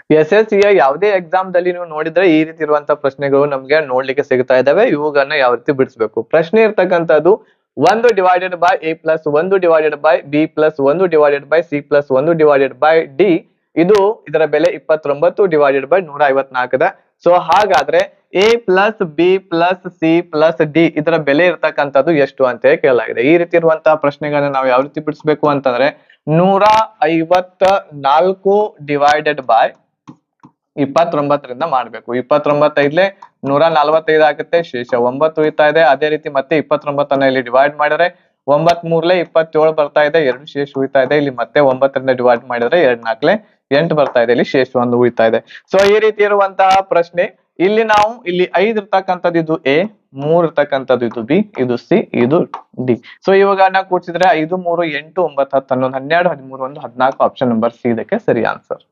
SSC ಯ ಯಾವುದೇ exam ದಲ್ಲಿ ನೀವು ನೋಡಿದ್ರೆ ಈ ರೀತಿ ಇರುವಂತಹ ಪ್ರಶ್ನೆಗಳು ನಮ್ಗೆ ನೋಡ್ಲಿಕ್ಕೆ ಸಿಗ್ತಾ ಇದಾವೆ. ಇವುಗಳನ್ನ ಯಾವ ರೀತಿ ಬಿಡಿಸ್ಬೇಕು. ಪ್ರಶ್ನೆ ಇರ್ತಕ್ಕಂಥದ್ದು 1/(a+1/b+1/(c+1/d) ಇದು ಇದರ ಬೆಲೆ 29/154 ಇದೆ. ಸೊ ಹಾಗಾದ್ರೆ a+b+c+d ಇದರ ಬೆಲೆ ಇರ್ತಕ್ಕಂಥದ್ದು ಎಷ್ಟು ಅಂತ ಕೇಳಲಾಗಿದೆ. ಈ ರೀತಿ ಇರುವಂತಹ ಪ್ರಶ್ನೆಗಳನ್ನ ನಾವು ಯಾವ ರೀತಿ ಬಿಡಿಸ್ಬೇಕು ಅಂತಂದ್ರೆ 154/29 ಮಾಡ್ಬೇಕು. 29 145 ಆಗುತ್ತೆ, ಶೇಷ 9 ಉಳಿತಾ ಇದೆ. ಅದೇ ರೀತಿ ಮತ್ತೆ 29 ಇಲ್ಲಿ ಡಿವೈಡ್ ಮಾಡಿದ್ರೆ 9 3 27 ಬರ್ತಾ ಇದೆ, 2 ಶೇಷ ಉಳಿತಾ ಇದೆ. ಇಲ್ಲಿ ಮತ್ತೆ 9 ಡಿವೈಡ್ ಮಾಡಿದ್ರೆ 2 4 8 ಬರ್ತಾ ಇದೆ, ಇಲ್ಲಿ ಶೇಷ 1 ಉಳಿತಾ ಇದೆ. ಸೊ ಈ ರೀತಿ ಇರುವಂತಹ ಪ್ರಶ್ನೆ ಇಲ್ಲಿ 5 ಇರ್ತಕ್ಕಂಥದ್ದು ಇದು ಎ, 3 ಇರ್ತಕ್ಕಂಥದ್ದು ಇದು ಬಿ, ಇದು ಸಿ, ಇದು ಡಿ. ಸೊ ಇವುಗಳನ್ನ ಕೂಡಿಸಿದ್ರೆ 5 3 8 9 10 11 12 13 1 14 ಆಪ್ಷನ್ ನಂಬರ್ ಸಿ ಇದಕ್ಕೆ ಸರಿ ಆನ್ಸರ್.